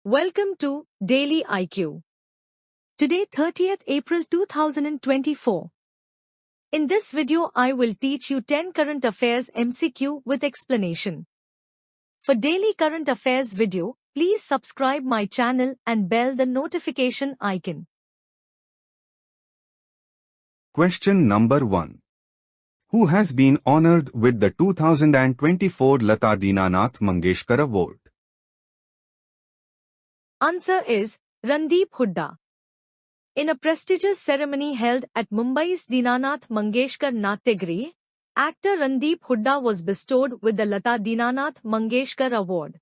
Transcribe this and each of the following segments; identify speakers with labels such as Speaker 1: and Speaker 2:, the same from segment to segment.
Speaker 1: Welcome to Daily IQ. Today 30th April 2024. In this video I will teach you 10 current affairs MCQ with explanation. For daily current affairs video, please subscribe my channel and bell the notification icon.
Speaker 2: Question number 1. Who has been honored with the 2024 Lata Dinanath Mangeshkar Award?
Speaker 1: Answer is Randeep Hooda. In a prestigious ceremony held at Mumbai's Dinanath Mangeshkar Natyagriha, actor Randeep Hooda was bestowed with the Lata Dinanath Mangeshkar Award.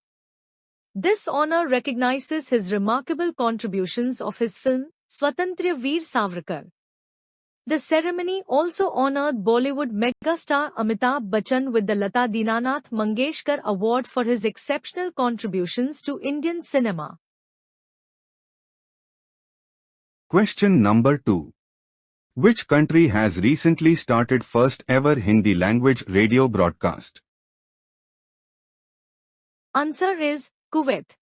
Speaker 1: This honor recognizes his remarkable contributions of his film Swatantra Veer Savarkar. The ceremony also honored Bollywood megastar Amitabh Bachchan with the Lata Dinanath Mangeshkar Award for his exceptional contributions to Indian cinema.
Speaker 2: Question number 2. Which country has recently started first ever Hindi language radio broadcast?
Speaker 1: Answer is Kuwait.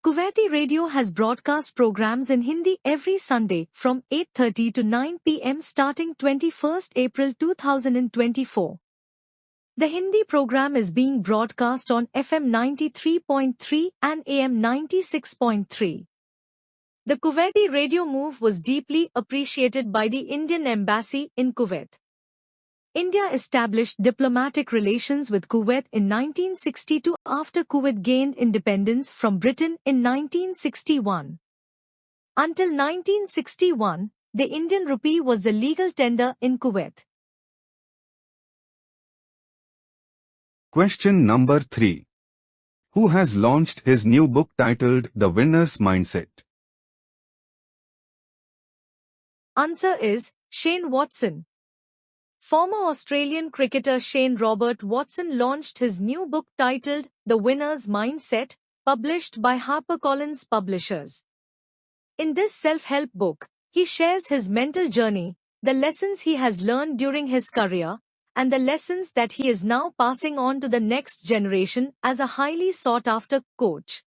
Speaker 1: Kuwaiti radio has broadcast programs in Hindi every Sunday from 8:30 to 9 p.m. starting 21st April 2024. The Hindi program is being broadcast on FM 93.3 and AM 96.3. The Kuwaiti radio move was deeply appreciated by the Indian embassy in Kuwait. India established diplomatic relations with Kuwait in 1962 after Kuwait gained independence from Britain in 1961. Until 1961, the Indian rupee was the legal tender in Kuwait.
Speaker 2: Question number 3. Who has launched his new book titled The Winner's Mindset?
Speaker 1: Answer is Shane Watson. Former Australian cricketer Shane Robert Watson launched his new book titled The Winner's Mindset, published by HarperCollins Publishers. In this self-help book, he shares his mental journey, the lessons he has learned during his career, and the lessons that he is now passing on to the next generation as a highly sought-after coach.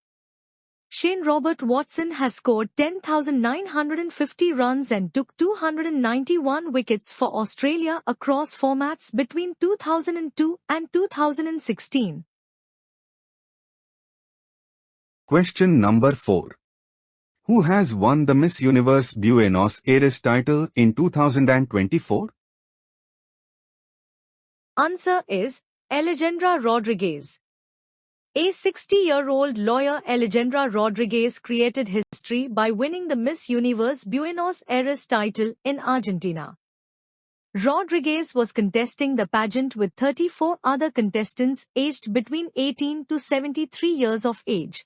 Speaker 1: Shane Robert Watson has scored 10,950 runs and took 291 wickets for Australia across formats between 2002 and 2016.
Speaker 2: Question number 4. Who has won the Miss Universe Buenos Aires title in 2024?
Speaker 1: Answer is Alejandra Rodriguez. A 60-year-old lawyer Alejandra Rodriguez created history by winning the Miss Universe Buenos Aires title in Argentina. Rodriguez was contesting the pageant with 34 other contestants aged between 18 to 73 years of age.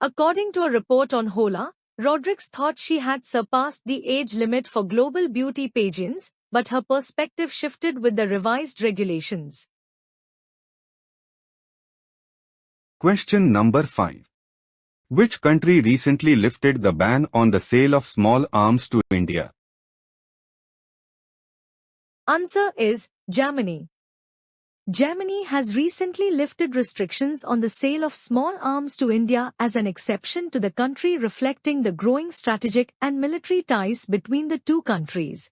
Speaker 1: According to a report on Hola, Rodriguez thought she had surpassed the age limit for global beauty pageants, but her perspective shifted with the revised regulations.
Speaker 2: Question number 5. Which country recently lifted the ban on the sale of small arms to India?
Speaker 1: Answer is Germany. Germany has recently lifted restrictions on the sale of small arms to India as an exception to the country, reflecting the growing strategic and military ties between the two countries.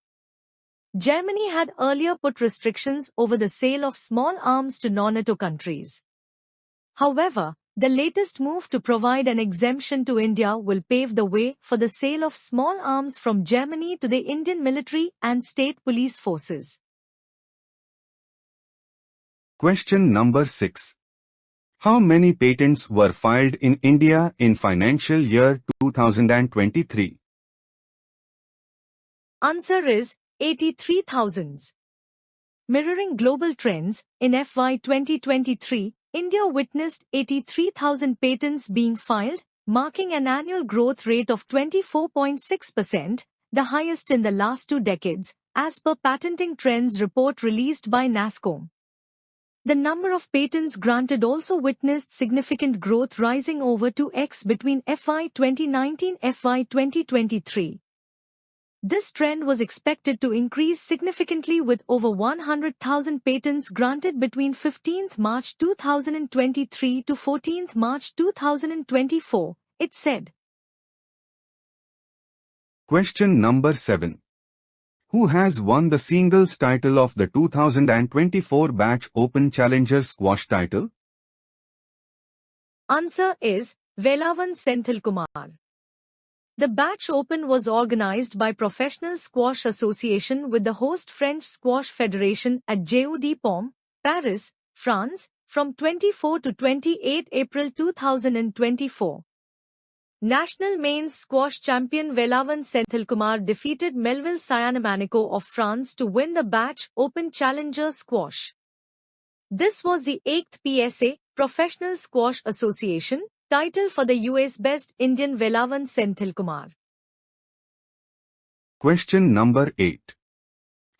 Speaker 1: Germany had earlier put restrictions over the sale of small arms to non-NATO countries. However, the latest move to provide an exemption to India will pave the way for the sale of small arms from Germany to the Indian military and state police forces.
Speaker 2: Question number 6. How many patents were filed in India in financial year 2023?
Speaker 1: Answer is 83,000. Mirroring global trends, in FY 2023, India witnessed 83,000 patents being filed, marking an annual growth rate of 24.6%, the highest in the last 2 decades, as per Patenting Trends report released by NASSCOM. The number of patents granted also witnessed significant growth, rising over 2x between FY 2019 and FY 2023. This trend was expected to increase significantly with over 100,000 patents granted between 15th March 2023 to 14th March 2024, it said.
Speaker 2: Question number 7. Who has won the singles title of the 2024 Batch Open Challenger Squash title?
Speaker 1: Answer is Velavan Senthilkumar. The Batch Open was organized by Professional Squash Association with the host French Squash Federation at Jeux de Paume, Paris, France, from 24 to 28 April 2024. National Mains Squash champion Velavan Senthilkumar defeated Melville Cyanamanico of France to win the Batch Open Challenger Squash. This was the 8th PSA, Professional Squash Association, title for the US-based Indian Velavan Senthilkumar.
Speaker 2: Question number 8.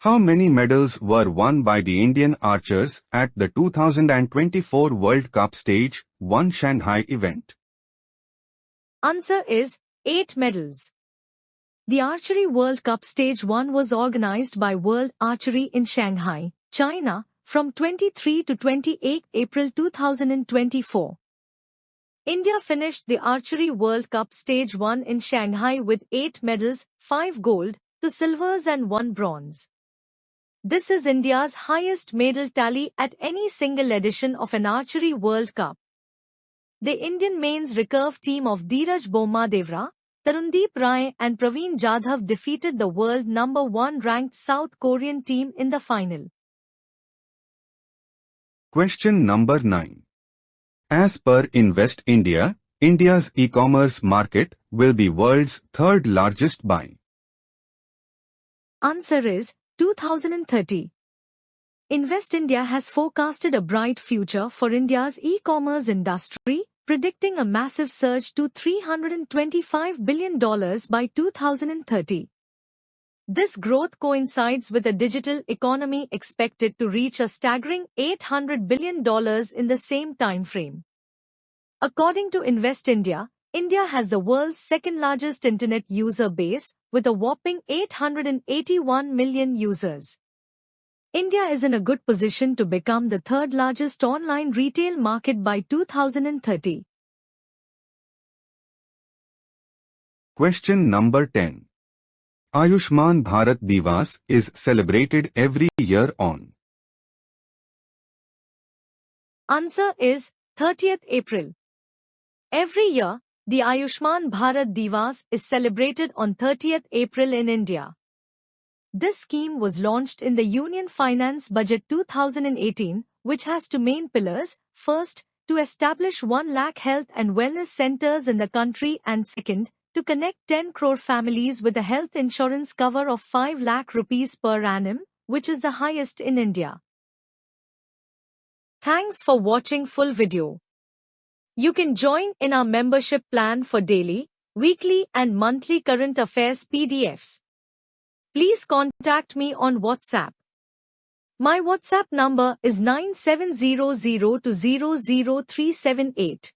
Speaker 2: How many medals were won by the Indian archers at the 2024 World Cup Stage 1 Shanghai event?
Speaker 1: Answer is 8 medals. The Archery World Cup Stage 1 was organized by World Archery in Shanghai, China, from 23 to 28 April 2024. India finished the Archery World Cup Stage 1 in Shanghai with 8 medals, 5 gold, 2 silvers and 1 bronze. This is India's highest medal tally at any single edition of an Archery World Cup. The Indian mains recurve team of Dheeraj Bommadevra, Tarundeep Rai and Praveen Jadhav defeated the world number 1 ranked South Korean team in the final.
Speaker 2: Question number 9. As per Invest India, India's e-commerce market will be world's third largest by.
Speaker 1: Answer is 2030. Invest India has forecasted a bright future for India's e-commerce industry, predicting a massive surge to $325 billion by 2030. This growth coincides with a digital economy expected to reach a staggering $800 billion in the same time frame. According to Invest India, India has the world's second-largest internet user base, with a whopping 881 million users. India is in a good position to become the third-largest online retail market by 2030.
Speaker 2: Question number 10. Ayushman Bharat Divas is celebrated every year on.
Speaker 1: Answer is 30th April. Every year, the Ayushman Bharat Divas is celebrated on 30th April in India. This scheme was launched in the Union Finance Budget 2018, which has two main pillars. First, to establish 1 lakh health and wellness centers in the country, and second, to connect 10 crore families with a health insurance cover of 5 lakh rupees per annum, which is the highest in India. Thanks for watching full video. You can join in our membership plan for daily, weekly and monthly current affairs PDFs. Please contact me on WhatsApp. My WhatsApp number is 9700200378.